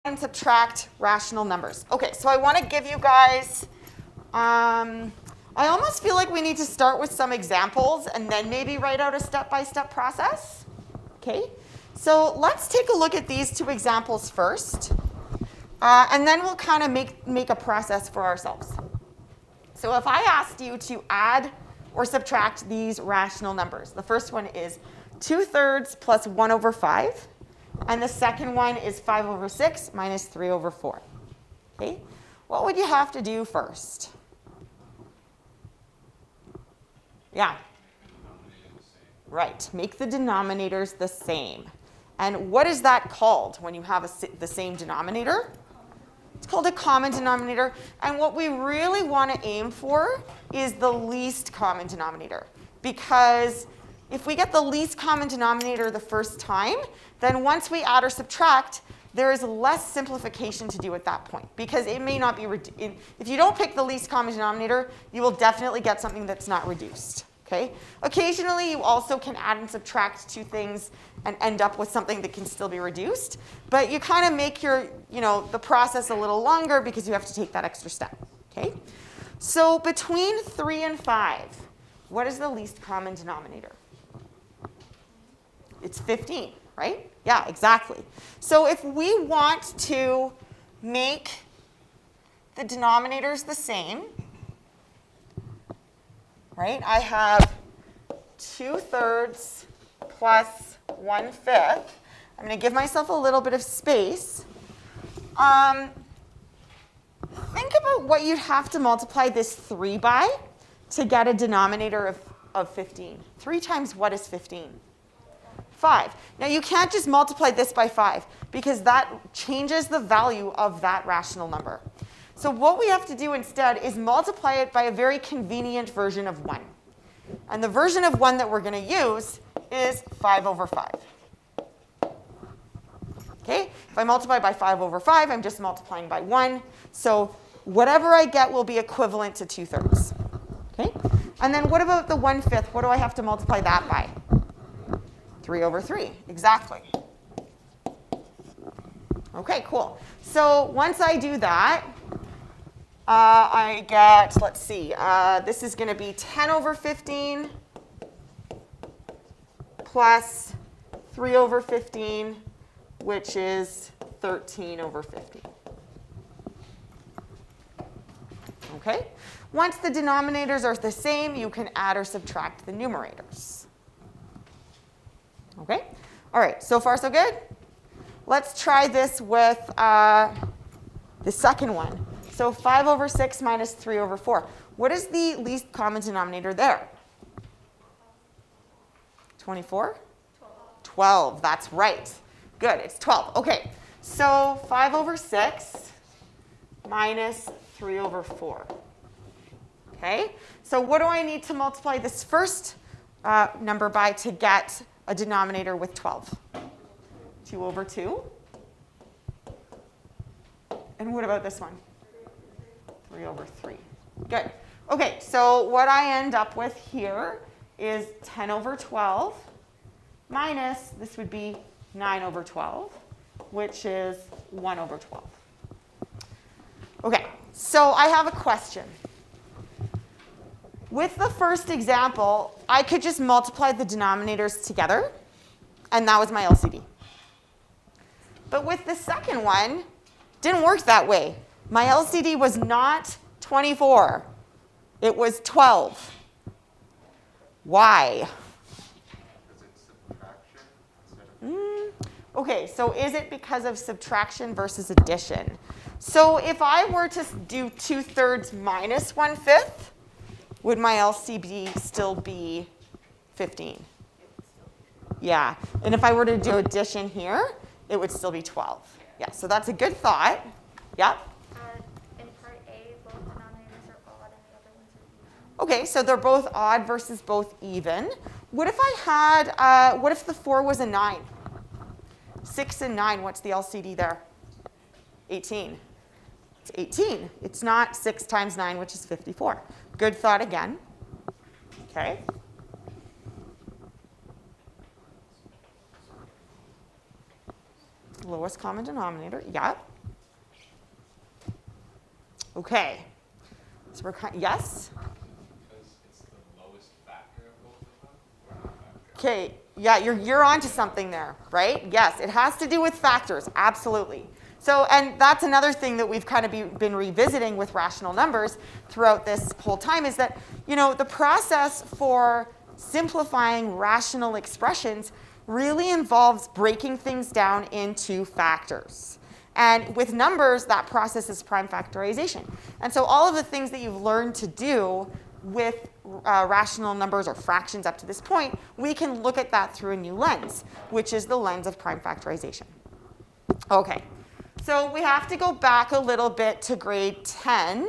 and subtract rational numbers. Okay, so I want to give you guys, I almost feel like we need to start with some examples and then maybe write out a step-by-step process. Okay, so let's take a look at these two examples first, and then we'll kind of make a process for ourselves. So if I asked you to add or subtract these rational numbers, the first one is 2/3 plus 1/5. And the second one is 5/6 minus 3/4. Okay? What would you have to do first? Yeah. Right. Make the denominators the same. And what is that called when you have the same denominator? It's called a common denominator. And what we really want to aim for is the least common denominator. Because if we get the least common denominator the first time, then once we add or subtract, there is less simplification to do at that point. Because it may not be, if you don't pick the least common denominator, you will definitely get something that's not reduced. Okay? Occasionally, you also can add and subtract two things and end up with something that can still be reduced. But you kind of make your, the process a little longer because you have to take that extra step. Okay? So between 3 and 5, what is the least common denominator? It's 15, right? Yeah, exactly. So if we want to make the denominators the same, right? I have 2/3 plus 1/5. I'm going to give myself a little bit of space. Think about what you'd have to multiply this 3 by to get a denominator of 15. 3 times what is 15? 5. Now, you can't just multiply this by 5 because that changes the value of that rational number. So what we have to do instead is multiply it by a very convenient version of 1. And the version of 1 that we're going to use is 5/5. Okay? If I multiply by 5/5, I'm just multiplying by 1. So whatever I get will be equivalent to 2/3. Okay? And then what about the 1/5? What do I have to multiply that by? 3/3. Exactly. Okay, cool. So once I do that, I get, let's see, this is going to be 10/15 plus 3/15, which is 13/15. Okay? Once the denominators are the same, you can add or subtract the numerators. Okay? All right, so far so good? Let's try this with the second one. So 5/6 minus 3/4. What is the least common denominator there? 24? 12, that's right. Good, it's 12. Okay, so 5/6 minus 3/4. Okay, so what do I need to multiply this first number by to get a denominator with 12? 2/2. And what about this one? 3/3. Good. Okay, so what I end up with here is 10/12 minus, this would be 9/12, which is 1/12. Okay, so I have a question. With the first example, I could just multiply the denominators together, and that was my LCD. But with the second one, didn't work that way. My LCD was not 24. It was 12. Why? Because it's subtraction instead of Okay, so is it because of subtraction versus addition? So if I were to do 2/3 minus 1/5, would my LCD still be 15? Yeah, and if I were to do addition here, it would still be 12. Yeah, so that's a good thought. Yeah? In part A, both denominators are odd and the other ones are even. Okay, so they're both odd versus both even. What if I had, what if the 4 was a 9? 6 and 9, what's the LCD there? 18. It's 18. It's not 6 times 9, which is 54. Good thought again. Okay. Lowest common denominator, yeah. Okay. So we're yes? Because it's the lowest factor of both of them, or not factor? Okay, yeah, you're onto something there, right? Yes, it has to do with factors, absolutely. So, and that's another thing that we've kind of been revisiting with rational numbers throughout this whole time is that, you know, the process for simplifying rational expressions really involves breaking things down into factors. And with numbers, that process is prime factorization. And so all of the things that you've learned to do with rational numbers or fractions up to this point, we can look at that through a new lens, which is the lens of prime factorization. Okay, so we have to go back a little bit to grade 10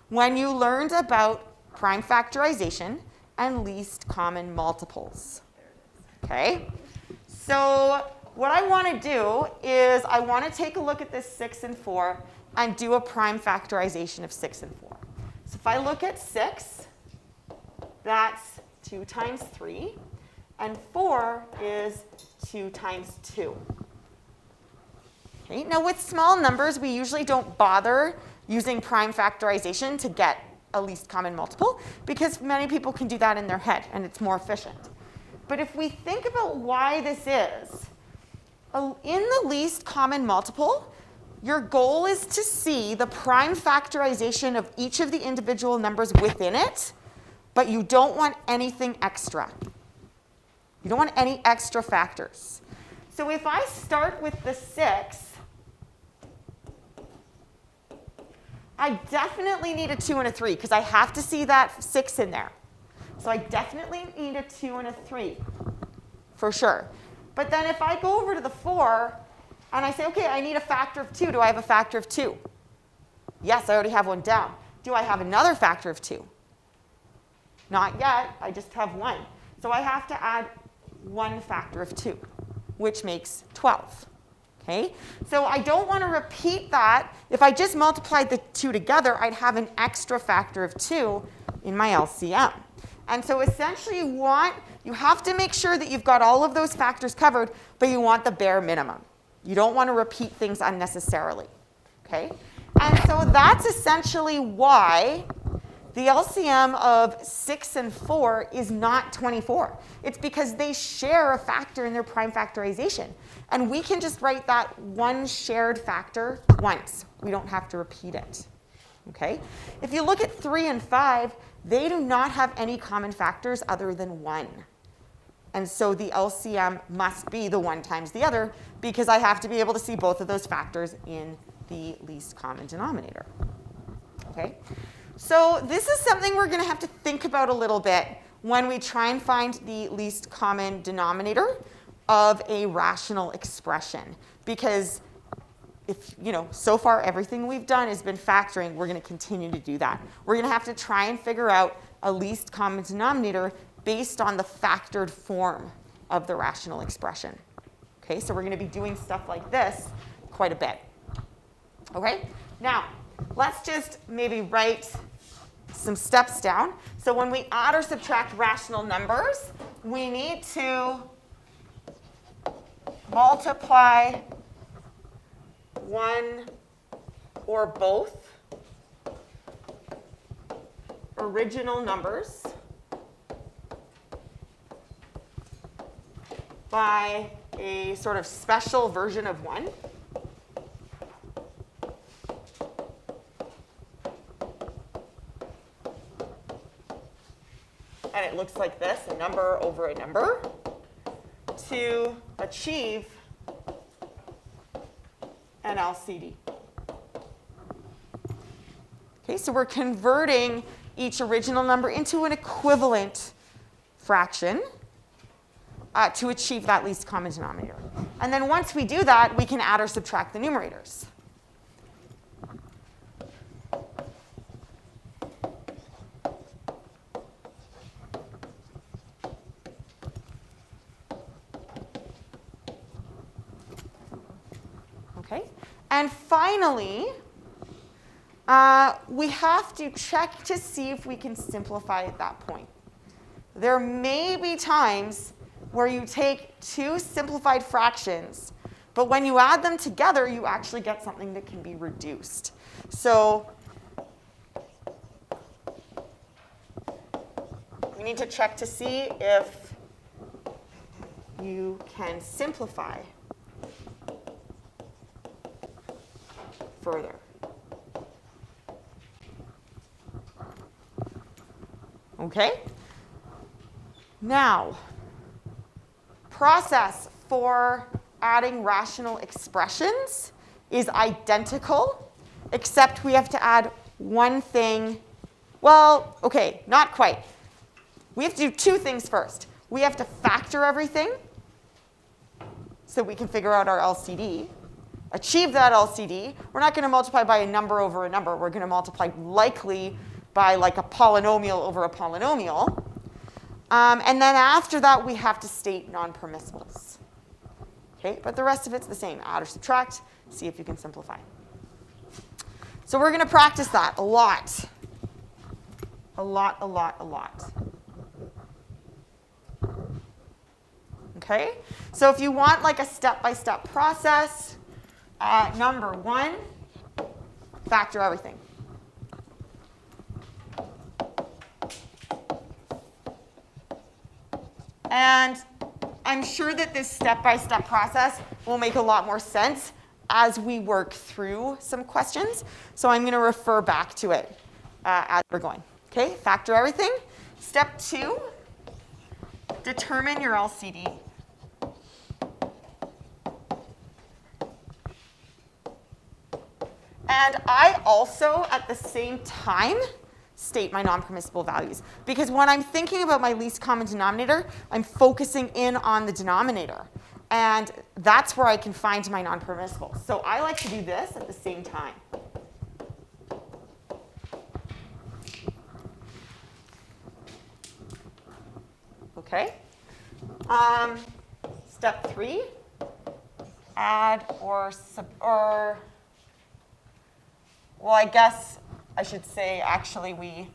when you learned about prime factorization and least common multiples. Okay, so what I want to do is I want to take a look at this 6 and 4 and do a prime factorization of 6 and 4. So if I look at 6, that's 2 times 3, and 4 is 2 times 2. Okay, now with small numbers, we usually don't bother using prime factorization to get a least common multiple because many people can do that in their head and it's more efficient. But if we think about why this is, in the least common multiple, your goal is to see the prime factorization of each of the individual numbers within it, but you don't want anything extra. You don't want any extra factors. So if I start with the 6, I definitely need a 2 and a 3 because I have to see that 6 in there. So I definitely need a 2 and a 3 for sure. But then if I go over to the 4 and I say, okay, I need a factor of 2. Do I have a factor of 2? Yes, I already have one down. Do I have another factor of 2? Not yet. I just have 1. So I have to add 1 factor of 2, which makes 12. Okay? So I don't want to repeat that. If I just multiplied the 2 together, I'd have an extra factor of 2 in my LCM. And so essentially you have to make sure that you've got all of those factors covered, but you want the bare minimum. You don't want to repeat things unnecessarily. Okay? And so that's essentially why the LCM of 6 and 4 is not 24. It's because they share a factor in their prime factorization. And we can just write that one shared factor once. We don't have to repeat it. Okay? If you look at 3 and 5, they do not have any common factors other than 1. And so the LCM must be the 1 times the other because I have to be able to see both of those factors in the least common denominator. Okay? So this is something we're going to have to think about a little bit when we try and find the least common denominator of a rational expression. Because if, you know, so far everything we've done has been factoring, we're going to continue to do that. We're going to have to try and figure out a least common denominator based on the factored form of the rational expression. Okay, so we're going to be doing stuff like this quite a bit. Okay, now let's just maybe write some steps down. So when we add or subtract rational numbers, we need to multiply one or both original numbers by a sort of special version of 1. And it looks like this, a number over a number, to achieve an LCD. Okay, so we're converting each original number into an equivalent fraction to achieve that least common denominator. And then once we do that, we can add or subtract the numerators. Okay, and finally, we have to check to see if we can simplify at that point. There may be times where you take 2 simplified fractions, but when you add them together, you actually get something that can be reduced. So You need to check to see if you can simplify further. Okay? Now, process for adding rational expressions is identical, except we have to add one thing. Well, okay, not quite. We have to do two things first. We have to factor everything so we can figure out our LCD. Achieve that LCD. We're not going to multiply by a number over a number. We're going to multiply likely by like a polynomial over a polynomial. And then after that, we have to state non-permissibles. Okay, but the rest of it's the same. Add or subtract. See if you can simplify. So we're going to practice that a lot. A lot, a lot, a lot. Okay? So if you want like a step-by-step process, number one, factor everything. And I'm sure that this step-by-step process will make a lot more sense as we work through some questions. So I'm going to refer back to it as we're going. Okay, factor everything. Step 2, determine your LCD. And I also, at the same time, state my non-permissible values. Because when I'm thinking about my least common denominator, I'm focusing in on the denominator. And that's where I can find my non-permissibles. So I like to do this at the same time. Okay. Step 3, add or well, I guess I should say actually we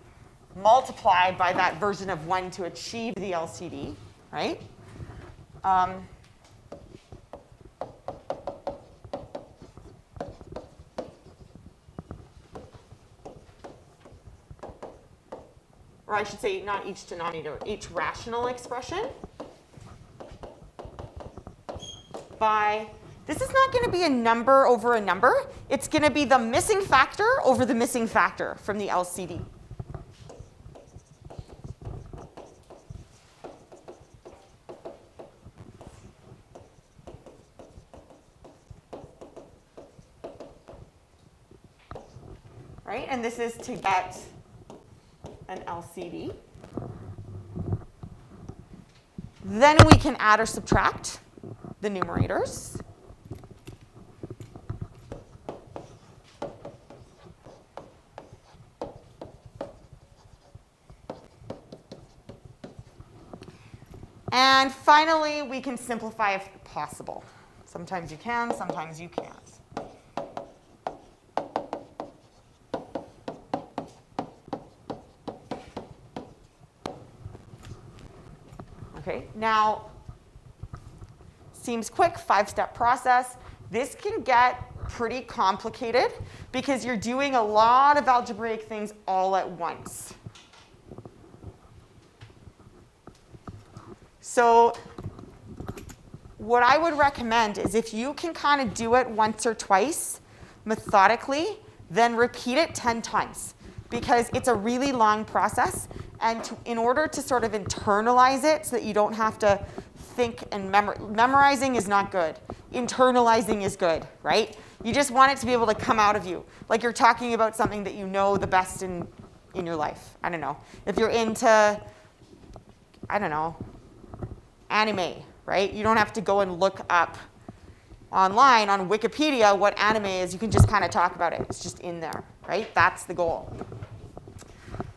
multiply by that version of 1 to achieve the LCD, right? Or I should say not each denominator, each rational expression by, this is not going to be a number over a number. It's going to be the missing factor over the missing factor from the LCD. Right? And this is to get an LCD. Then we can add or subtract the numerators. And finally, we can simplify if possible. Sometimes you can, sometimes you can't. Okay, now, seems quick, 5-step process. This can get pretty complicated because you're doing a lot of algebraic things all at once. So what I would recommend is if you can kind of do it once or twice methodically, then repeat it 10 times because it's a really long process. And in order to sort of internalize it so that you don't have to think and memorizing is not good. Internalizing is good, right? You just want it to be able to come out of you. Like you're talking about something that you know the best in your life. I don't know. If you're into, I don't know, anime, right? You don't have to go and look up online on Wikipedia what anime is. You can just kind of talk about it. It's just in there, right? That's the goal.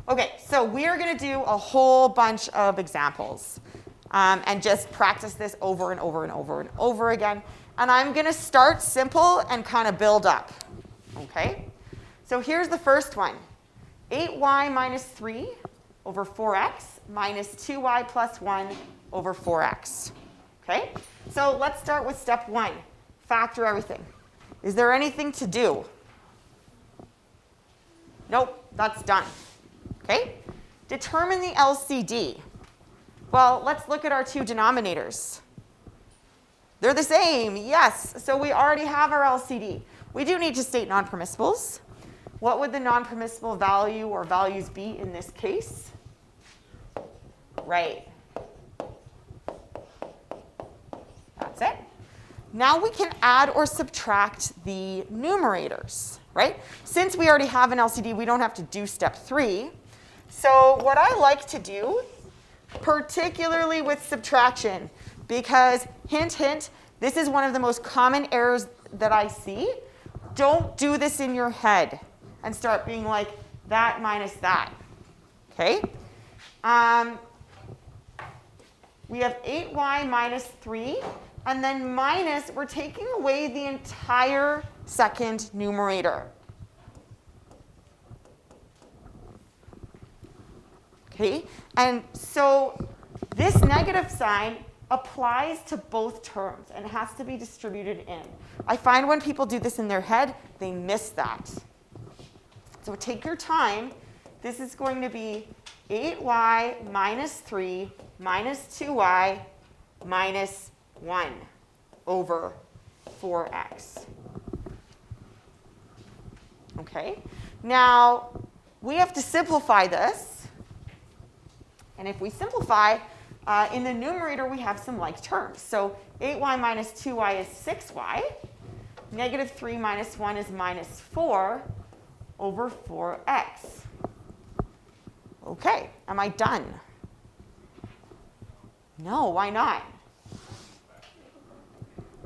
Okay, so we are going to do a whole bunch of examples and just practice this over and over and over and over again. And I'm going to start simple and kind of build up. Okay? So here's the first one. 8y minus 3 over 4x minus 2y plus 1 over 4x. Okay? So let's start with step 1. Factor everything. Is there anything to do? Nope, that's done. Okay? Determine the LCD. Well, let's look at our two denominators. They're the same, yes. So we already have our LCD. We do need to state non-permissibles. What would the non-permissible value or values be in this case? Right. That's it. Now we can add or subtract the numerators, right? Since we already have an LCD, we don't have to do step 3. So what I like to do, particularly with subtraction, because hint, hint, this is one of the most common errors that I see. Don't do this in your head and start being like that minus that, okay? We have 8y minus 3, and then minus, we're taking away the entire second numerator. Okay, and so this negative sign applies to both terms and has to be distributed in. I find when people do this in their head, they miss that. So take your time. This is going to be 8y minus 3 minus 2y minus 1 over 4x. Okay, now we have to simplify this. And if we simplify, in the numerator we have some like terms. So 8y minus 2y is 6y. Negative 3 minus 1 is minus 4 over 4x. Okay, am I done? No, why not?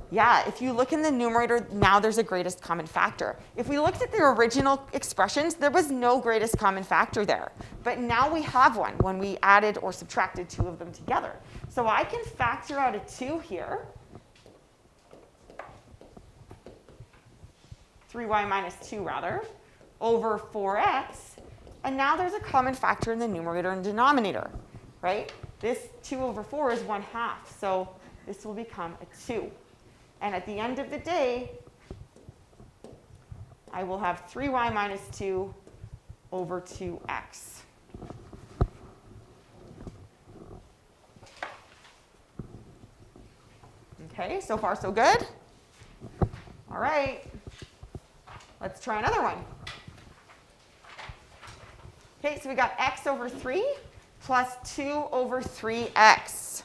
Yeah, if you look in the numerator, now there's a greatest common factor. If we looked at the original expressions, there was no greatest common factor there. But now we have one when we added or subtracted two of them together. So I can factor out a 2 here. 3y minus 2, rather, over 4x. And now there's a common factor in the numerator and denominator, right? This 2 over 4 is 1/2. So this will become a 2. And at the end of the day, I will have 3y minus 2 over 2x. Okay, so far so good? All right, let's try another one. Okay, so we got x over 3 plus 2 over 3x.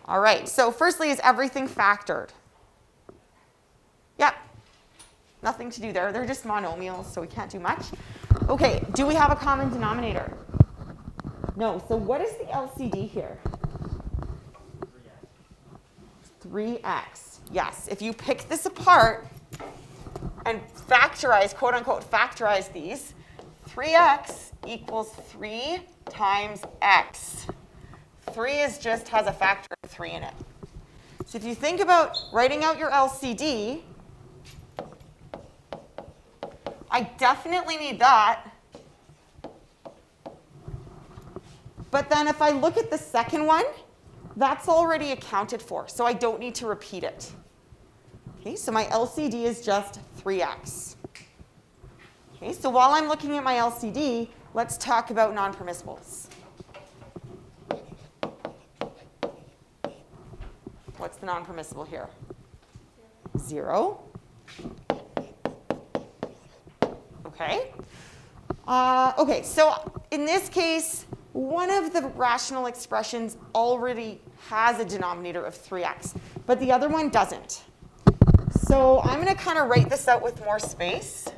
All right, so firstly, is everything factored? Yep, nothing to do there. They're just monomials, so we can't do much. Okay, do we have a common denominator? No, so what is the LCD here? 3x. Yes, if you pick this apart and factorize, quote unquote, factorize these, 3x equals 3 times x. 3 has a factor of 3 in it. So if you think about writing out your LCD, I definitely need that. But then if I look at the second one, that's already accounted for, so I don't need to repeat it. Okay, so my LCD is just 3x. Okay, so while I'm looking at my LCD, let's talk about non-permissibles. What's the non-permissible here? 0. Okay. Okay, so in this case, one of the rational expressions already has a denominator of 3x, but the other one doesn't. So I'm going to kind of write this out with more space.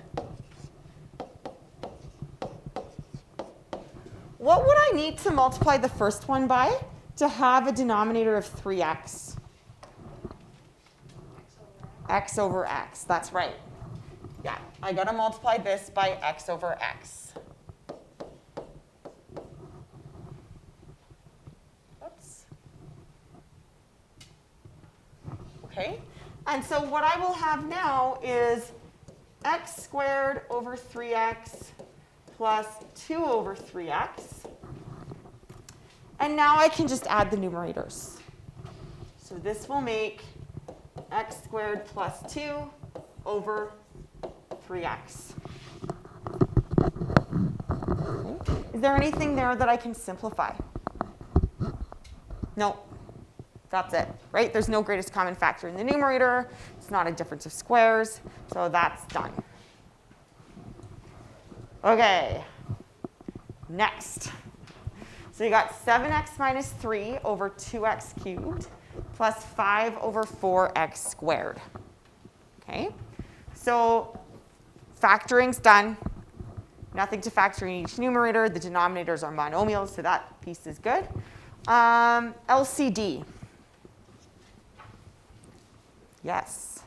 What would I need to multiply the first one by to have a denominator of 3x? X over x, that's right. Yeah, I got to multiply this by x over x. Oops. Okay, and so what I will have now is x squared over 3x plus 2 over 3x. And now I can just add the numerators. So this will make x squared plus 2 over 3x. Okay. Is there anything there that I can simplify? No. That's it, right? There's no greatest common factor in the numerator. It's not a difference of squares. So that's done. OK. Next. So you got 7x minus 3 over 2x cubed plus 5 over 4x squared. OK? So factoring's done. Nothing to factor in each numerator. The denominators are monomials, so that piece is good. LCD. Yes.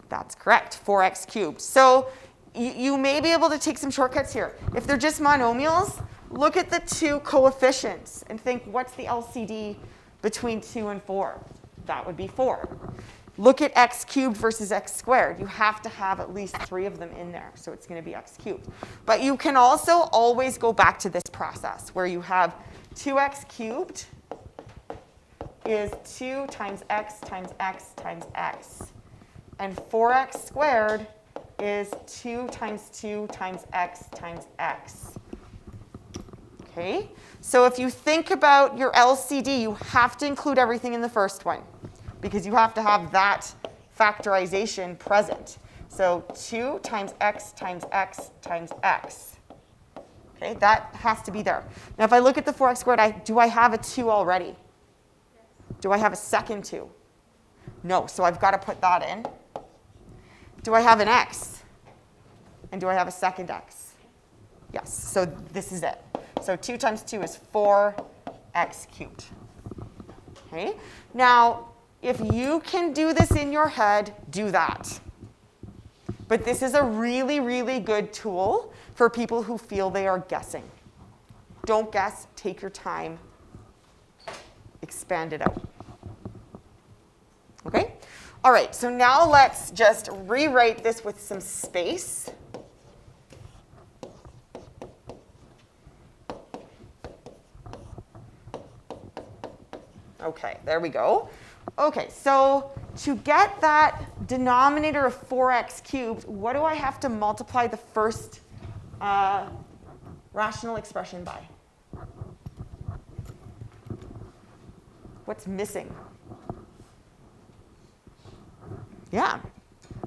That's correct, 4x cubed. So you may be able to take some shortcuts here. If they're just monomials, look at the two coefficients and think, what's the LCD between 2 and 4? That would be 4. Look at x cubed versus x squared. You have to have at least 3 of them in there, so it's going to be x cubed. But you can also always go back to this process where you have 2x cubed is 2 times x times x times x. And 4x squared is 2 times 2 times x times x. Okay? So if you think about your LCD, you have to include everything in the first one because you have to have that factorization present. So 2 times x times x times x. Okay? That has to be there. Now if I look at the 4x squared, do I have a 2 already? Do I have a second 2? No, so I've got to put that in. Do I have an x? And do I have a second x? Yes, so this is it. So 2 times 2 is 4x cubed. Okay? Now, if you can do this in your head, do that. But this is a really, really good tool for people who feel they are guessing. Don't guess. Take your time. Expand it out. OK? All right, so now let's just rewrite this with some space. OK, there we go. OK, so to get that denominator of 4x cubed, what do I have to multiply the first rational expression by? What's missing? Yeah.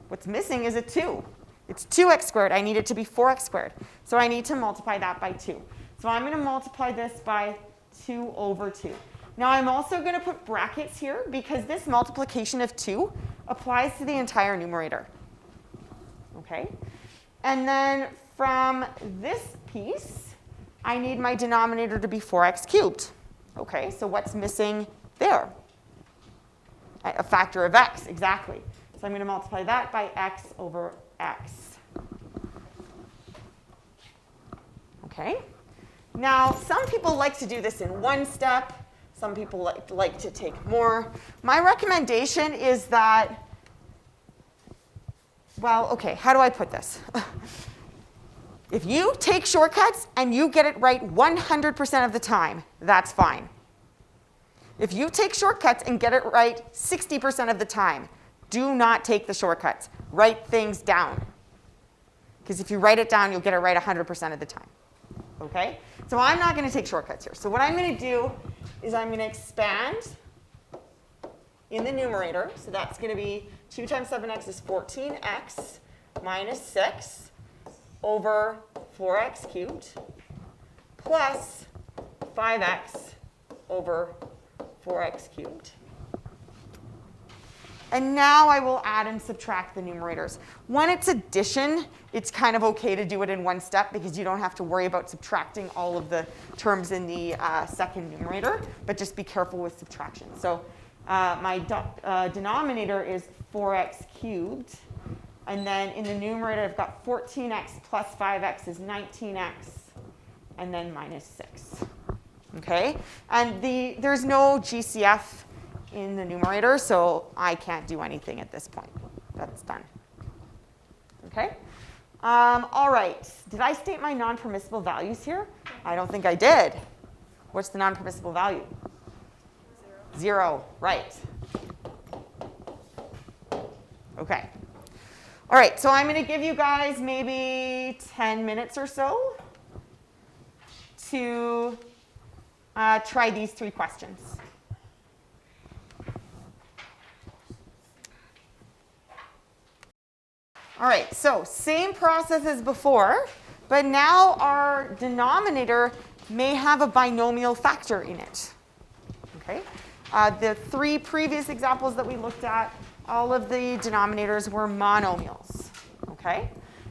What's missing is a 2. It's 2x squared. I need it to be 4x squared. So I need to multiply that by 2. So I'm going to multiply this by 2 over 2. Now I'm also going to put brackets here because this multiplication of 2 applies to the entire numerator. Okay? And then from this piece, I need my denominator to be 4x cubed. Okay, so what's missing there? A factor of x, exactly. So I'm going to multiply that by x over x. Okay? Now, some people like to do this in one step. Some people like to take more. My recommendation is that, well, OK, how do I put this? If you take shortcuts and you get it right 100% of the time, that's fine. If you take shortcuts and get it right 60% of the time, do not take the shortcuts. Write things down. Because if you write it down, you'll get it right 100% of the time. OK? So I'm not going to take shortcuts here. So what I'm going to do is I'm going to expand in the numerator. So that's going to be 2 times 7x is 14x minus 6 over 4x cubed plus 5x over 4x cubed. And now I will add and subtract the numerators. When it's addition, it's kind of OK to do it in one step because you don't have to worry about subtracting all of the terms in the second numerator. But just be careful with subtraction. So my denominator is 4x cubed. And then in the numerator, I've got 14x plus 5x is 19x, and then minus 6. OK? And there's no GCF in the numerator, so I can't do anything at this point. That's done. OK? All right. Did I state my non-permissible values here? I don't think I did. What's the non-permissible value? 0. Right. OK. All right, so I'm going to give you guys maybe 10 minutes or so. to try these 3 questions. All right, so same process as before, but now our denominator may have a binomial factor in it. Okay? The 3 previous examples that we looked at, all of the denominators were monomials. Okay?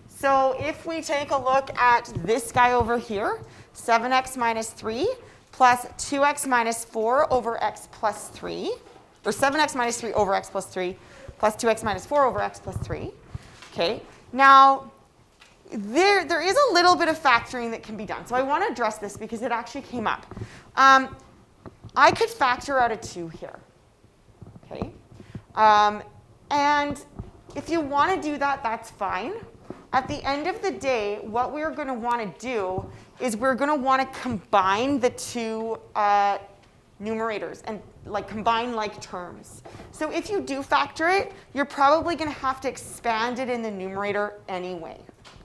So if we take a look at this guy over here, 7x minus 3 plus 2x minus 4 over x plus 3, or 7x minus 3 over x plus 3 plus 2x minus 4 over x plus 3. Okay, now there is a little bit of factoring that can be done. So I want to address this because it actually came up. I could factor out a 2 here. Okay, and if you want to do that, that's fine. At the end of the day, what we're going to want to do is we're going to want to combine the 2 numerators and combine like terms. So if you do factor it, you're probably going to have to expand it in the numerator anyway.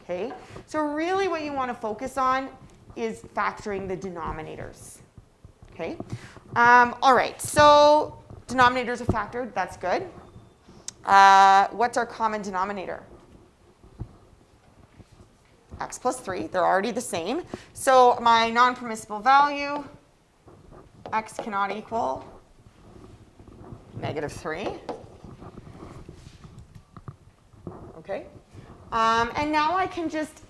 Okay? So really what you want to focus on is factoring the denominators. Okay? All right, so denominators are factored. That's good. What's our common denominator? X plus 3. They're already the same. So my non-permissible value, x cannot equal -3. Okay. And now I can just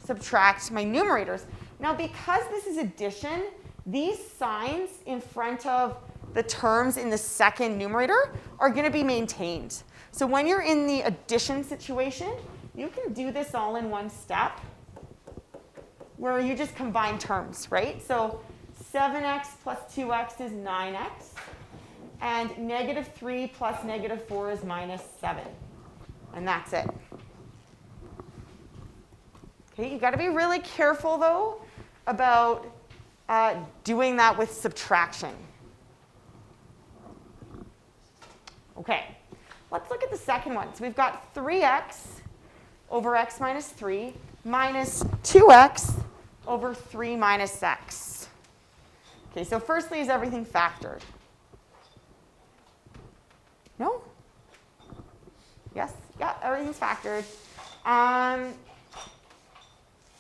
subtract my numerators. Now because this is addition, these signs in front of the terms in the second numerator are going to be maintained. So when you're in the addition situation, you can do this all in one step where you just combine terms, right? So 7x plus 2x is 9x, and -3 plus -4 is -7. And that's it. Okay, you've got to be really careful, though, about doing that with subtraction. Okay, let's look at the second one. So we've got 3x over x minus 3 minus 2x over 3 minus x. Okay, so firstly, is everything factored? No? Yes? Yeah, everything's factored.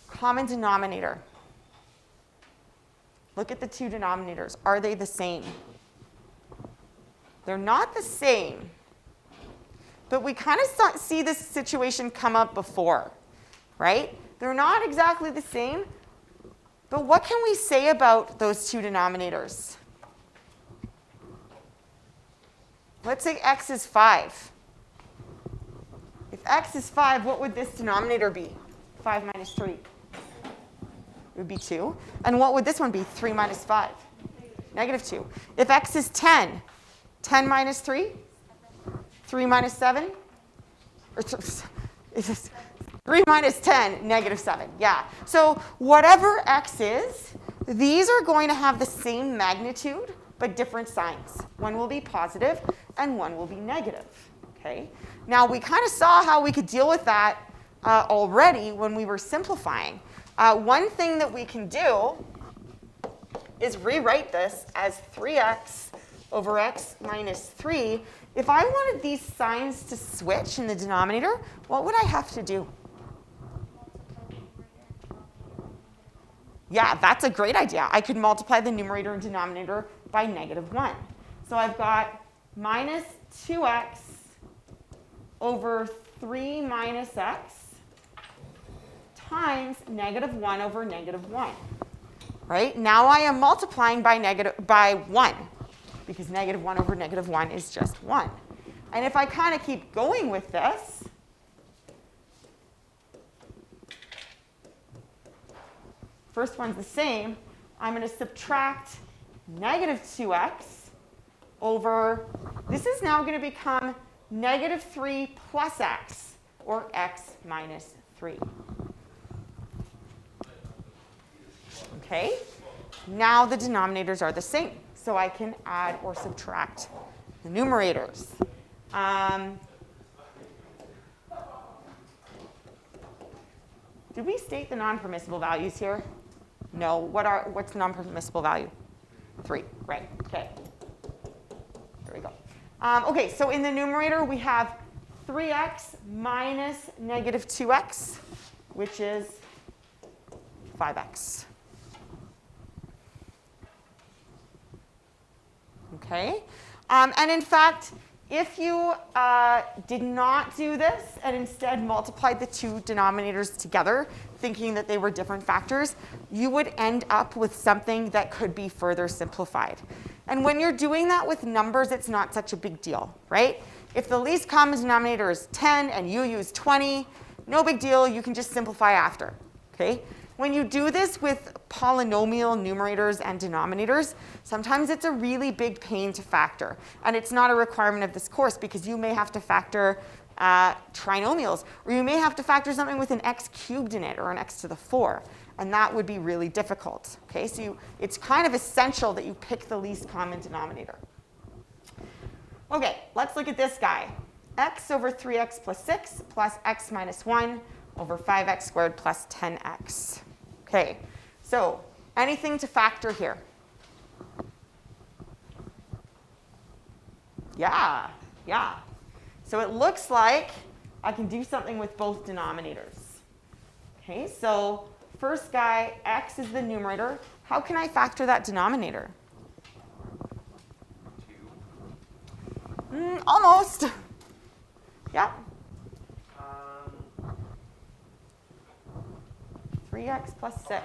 Common denominator. Look at the 2 denominators. Are they the same? They're not the same. But we kind of see this situation come up before, right? They're not exactly the same. But what can we say about those 2 denominators? Let's say x is 5. If x is 5, what would this denominator be? 5 minus 3. It would be 2. And what would this one be? 3 minus 5. -2. If x is 10, 10 minus 3? 3 minus 7? Or 3 minus 10, -7. Yeah. So whatever x is, these are going to have the same magnitude, but different signs. One will be positive, and one will be negative. Okay? Now, we kind of saw how we could deal with that already when we were simplifying. One thing that we can do is rewrite this as 3x over x minus 3. If I wanted these signs to switch in the denominator, what would I have to do? Yeah, that's a great idea. I could multiply the numerator and denominator by -1. So I've got minus 2x over 3 minus x times -1 over -1. Right? Now I am multiplying by 1, because -1 over -1 is just 1. And if I kind of keep going with this, first one's the same. I'm going to subtract -2x over, this is now going to become -3 plus x, or x minus 3. Okay? Now the denominators are the same. So I can add or subtract the numerators. Did we state the non-permissible values here? No. What's the non-permissible value? 3. Right. Okay. There we go. Okay, so in the numerator, we have 3x minus negative 2x, which is 5x. Okay? And in fact, if you did not do this and instead multiplied the two denominators together, thinking that they were different factors, you would end up with something that could be further simplified. And when you're doing that with numbers, it's not such a big deal, right? If the least common denominator is 10 and you use 20, no big deal. You can just simplify after, okay? When you do this with polynomial numerators and denominators, sometimes it's a really big pain to factor. And it's not a requirement of this course because you may have to factor trinomials, or you may have to factor something with an x cubed in it or an x to the 4. And that would be really difficult. Okay? So it's kind of essential that you pick the least common denominator. Okay, let's look at this guy. X over 3x plus 6 plus x minus 1 over 5x squared plus 10x. Okay, so anything to factor here? Yeah. So it looks like I can do something with both denominators. Okay, so first guy, x is the numerator. How can I factor that denominator? 2. Almost. Yeah. 3x plus 6.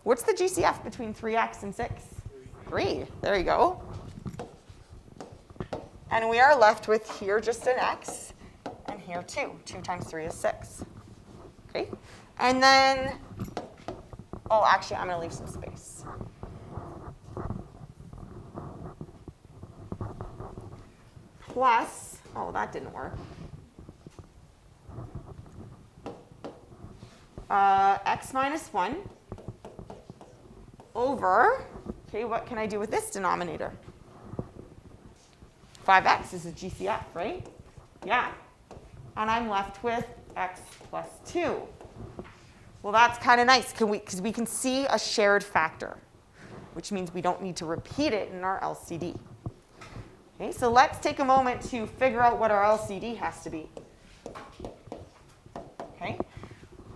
What's the GCF between 3x and 6? 3. There you go. And we are left with here just an x, and here 2. 2 times 3 is 6. Okay? And then, oh, actually, I'm going to leave some space. Plus, oh, that didn't work. X minus 1 over, okay, what can I do with this denominator? 5x is a GCF, right? Yeah. And I'm left with x plus 2. Well, that's kind of nice because we can see a shared factor, which means we don't need to repeat it in our LCD. Okay, so let's take a moment to figure out what our LCD has to be. Okay,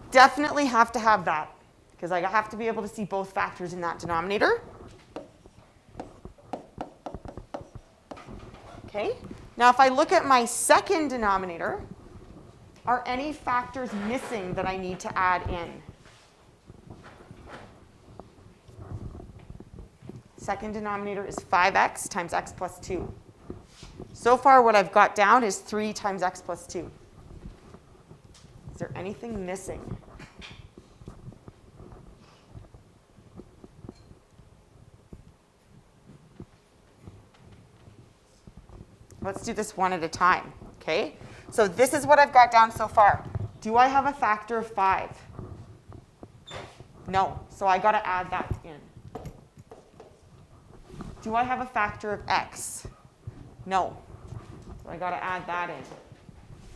definitely have to have that because I have to be able to see both factors in that denominator. Okay, now if I look at my second denominator, are any factors missing that I need to add in? Second denominator is 5x times x plus 2. So far, what I've got down is 3 times x plus 2. Is there anything missing? Let's do this one at a time, okay? So this is what I've got down so far. Do I have a factor of 5? No, so I got to add that in. Do I have a factor of x? No, so I got to add that in.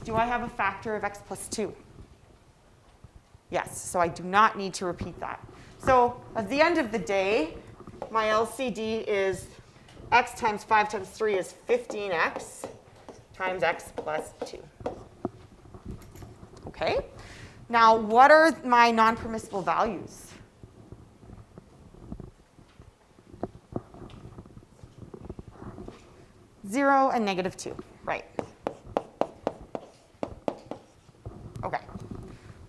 Do I have a factor of x plus 2? Yes, so I do not need to repeat that. So at the end of the day, my LCD is x times 5 times 3 is 15x times x plus 2. Okay? Now, what are my non-permissible values? Zero and negative 2, right. Okay,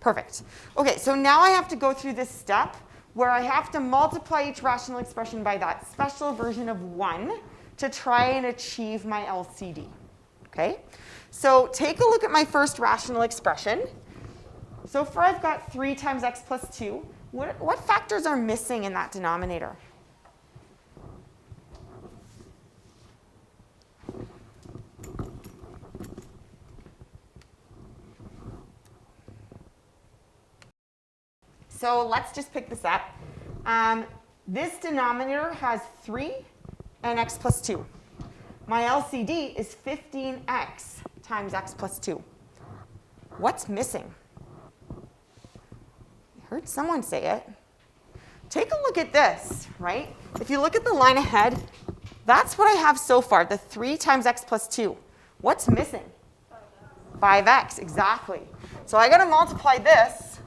perfect. Okay, so now I have to go through this step where I have to multiply each rational expression by that special version of 1 to try and achieve my LCD. Okay, so take a look at my first rational expression. So far I've got 3 times x plus 2. What factors are missing in that denominator? So let's just pick this up. This denominator has 3 and x plus 2. My LCD is 15x times x plus 2. What's missing? I heard someone say it. Take a look at this, right? If you look at the line ahead, that's what I have so far, the 3 times x plus 2. What's missing? 5x, exactly. So I got to multiply this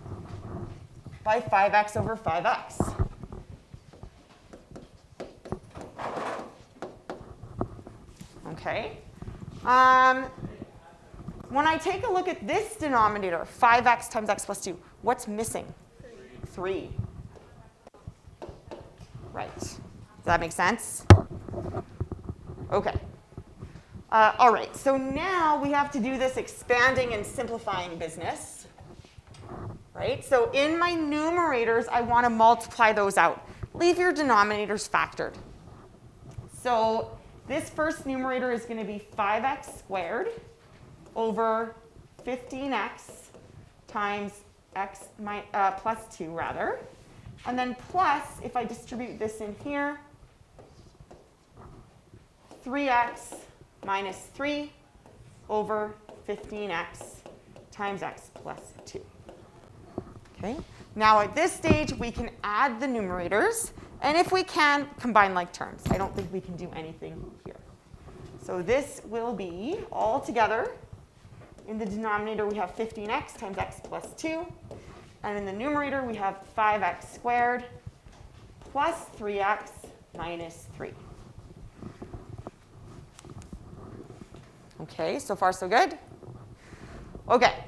by 5x over 5x. Okay. When I take a look at this denominator, 5x times x plus 2, what's missing? 3. Right. Does that make sense? Okay. All right. So now we have to do this expanding and simplifying business. Right? So in my numerators, I want to multiply those out. Leave your denominators factored. So this first numerator is going to be 5x squared over 15x times x plus 2, rather. And then plus, if I distribute this in here, 3x minus 3 over 15x times x plus 2. Okay. Now at this stage, we can add the numerators. And if we can, combine like terms. I don't think we can do anything here. So this will be all together. In the denominator, we have 15x times x plus 2. And in the numerator, we have 5x squared plus 3x minus 3. Okay, so far so good? Okay,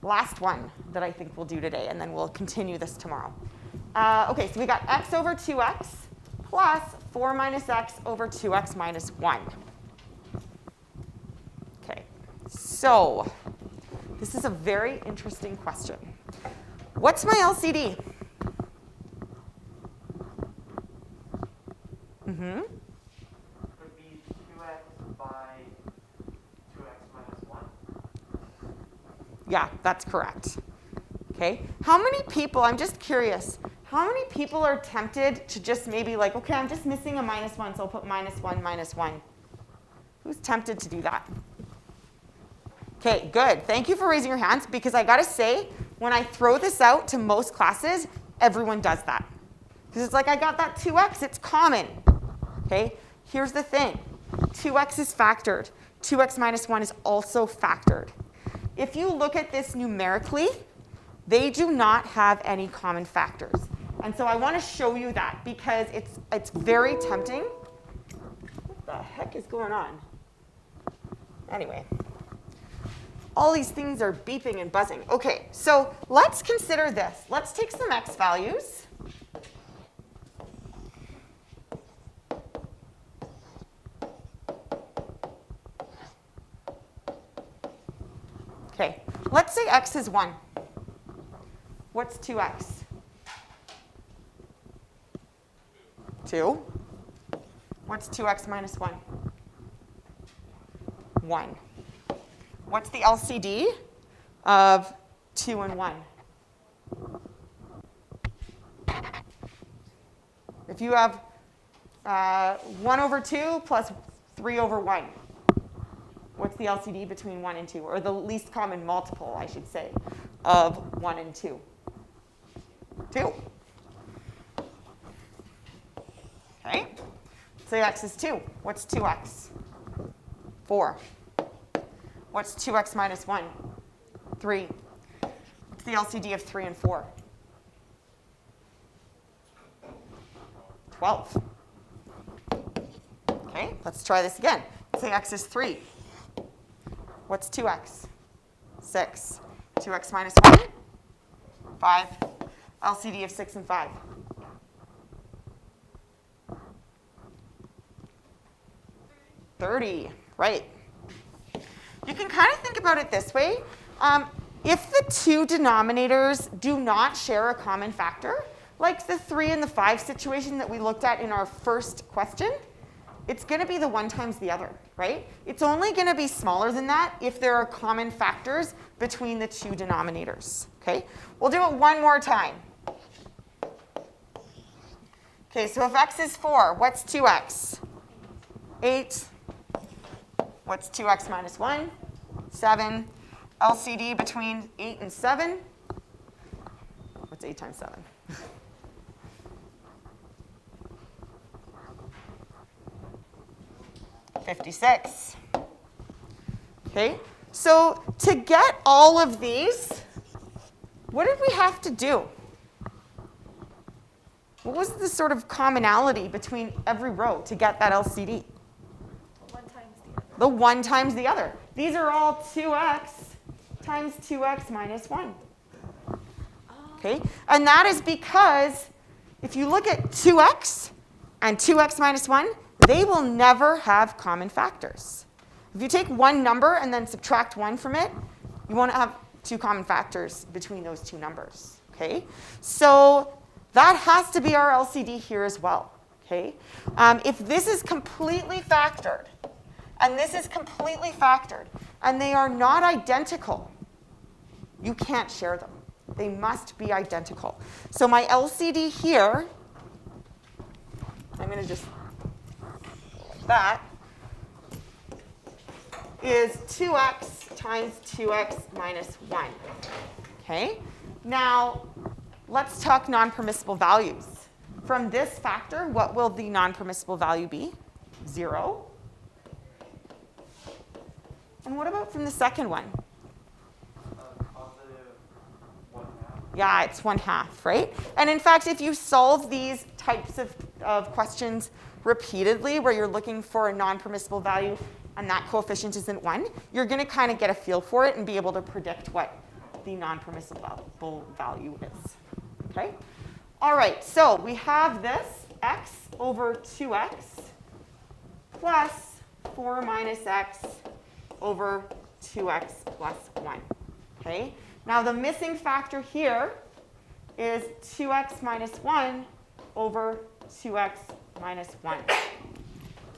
last one that I think we'll do today, and then we'll continue this tomorrow. Okay, so we got x over 2x plus 4 minus x over 2x minus 1. Okay, so this is a very interesting question. What's my LCD? Could be 2x by 2x minus 1. Yeah, that's correct. Okay, how many people, I'm just curious, how many people are tempted to just maybe like, okay, I'm just missing a minus 1, so I'll put minus 1, minus 1. Who's tempted to do that? Okay, good. Thank you for raising your hands, because I got to say, when I throw this out to most classes, everyone does that. Because it's like, I got that 2x, it's common. Okay, here's the thing. 2x is factored. 2x minus 1 is also factored. If you look at this numerically, they do not have any common factors. And so I want to show you that, because it's very tempting. What the heck is going on? Anyway. All these things are beeping and buzzing. Okay, so let's consider this. Let's take some x values. Okay, let's say x is 1. What's 2x? 2. What's 2x minus 1? 1. What's the LCD of 2 and 1? If you have 1 over 2 plus 3 over 1, what's the LCD between 1 and 2? Or the least common multiple, I should say, of 1 and 2? 2. Okay. Say x is 2. What's 2x? 4. What's 2x minus 1? 3. What's the LCD of 3 and 4? 12. Okay, let's try this again. Say x is 3. What's 2x? 6. 2x minus 1? 5. LCD of 6 and 5. 30, right. You can kind of think about it this way. If the two denominators do not share a common factor, like the 3 and the 5 situation that we looked at in our first question, it's going to be the 1 times the other, right? It's only going to be smaller than that if there are common factors between the two denominators, okay? We'll do it one more time. Okay, so if x is 4, what's 2x? 8. What's 2x minus 1? 7. LCD between 8 and 7. What's 8 times 7? 56. Okay, so to get all of these, what did we have to do? What was the sort of commonality between every row to get that LCD? One times the other. The one times the other. These are all 2x times 2x minus 1. Okay, and that is because if you look at 2x and 2x minus 1, they will never have common factors. If you take one number and then subtract 1 from it, you won't have two common factors between those two numbers. Okay, so that has to be our LCD here as well. Okay, if this is completely factored and this is completely factored and they are not identical, you can't share them. They must be identical. So my LCD here, I'm going to just that is 2x times 2x minus 1. Okay? Now, let's talk non-permissible values. From this factor, what will the non-permissible value be? 0. And what about from the second one? Positive 1/2. Yeah, it's 1/2, right? And in fact, if you solve these types of questions repeatedly, where you're looking for a non-permissible value and that coefficient isn't 1, you're going to kind of get a feel for it and be able to predict what the non-permissible value is. Okay? All right, so we have this x over 2x plus 4 minus x over 2x plus 1. Okay? Now the missing factor here is 2x minus 1 over 2x minus 1.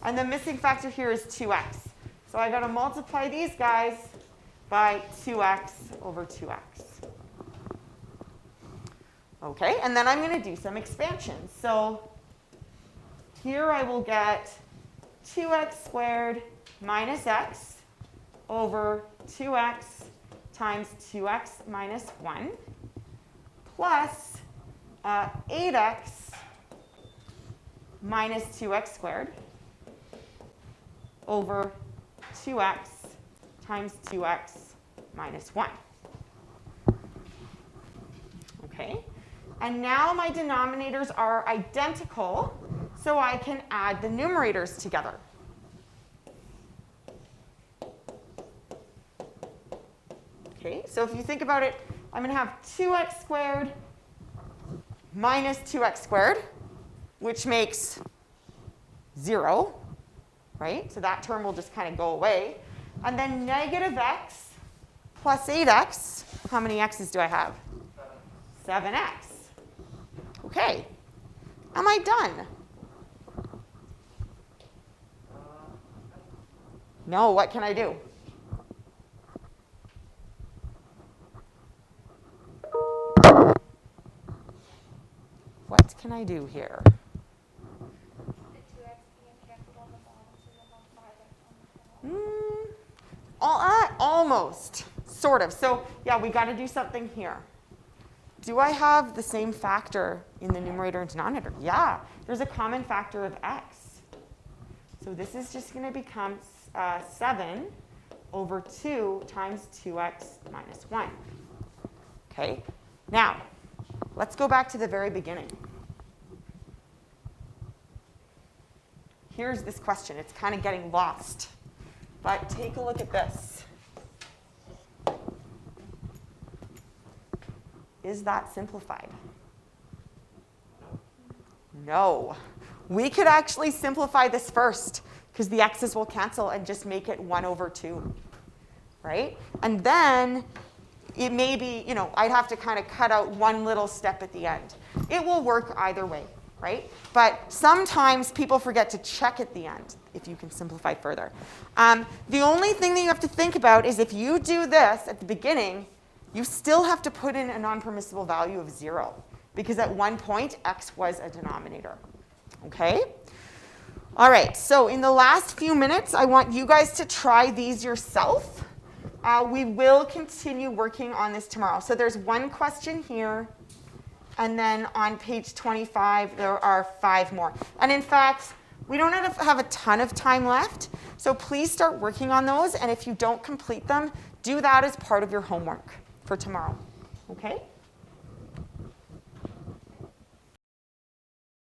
And the missing factor here is 2x. So I got to multiply these guys by 2x over 2x. Okay, and then I'm going to do some expansion. So here I will get 2x squared minus x over 2x times 2x minus 1 plus 8x minus 2x squared over 2x times 2x minus 1. Okay, and now my denominators are identical, so I can add the numerators together. Okay, so if you think about it, I'm going to have 2x squared minus 2x squared, which makes 0, right? So that term will just kind of go away. And then negative x plus 8x, how many x's do I have? 7x. Okay, am I done? No, what can I do? What can I do here? The 2x being canceled on the bottom, so you'll have 5x on the top. Almost, sort of. So yeah, we got to do something here. Do I have the same factor in the numerator and denominator? Yeah, there's a common factor of x. So this is just going to become 7 over 2 times 2x minus 1. Okay, now let's go back to the very beginning. Here's this question. It's kind of getting lost. But take a look at this. Is that simplified? No. We could actually simplify this first, because the x's will cancel and just make it 1 over 2, right? And then it may be, I'd have to kind of cut out one little step at the end. It will work either way, right? But sometimes people forget to check at the end if you can simplify further. The only thing that you have to think about is if you do this at the beginning, you still have to put in a non-permissible value of 0, because at one point, x was a denominator. Okay? All right, so in the last few minutes, I want you guys to try these yourself. We will continue working on this tomorrow. So there's one question here, and then on page 25, there are 5 more. And in fact, we don't have a ton of time left, so please start working on those, and if you don't complete them, do that as part of your homework for tomorrow, okay?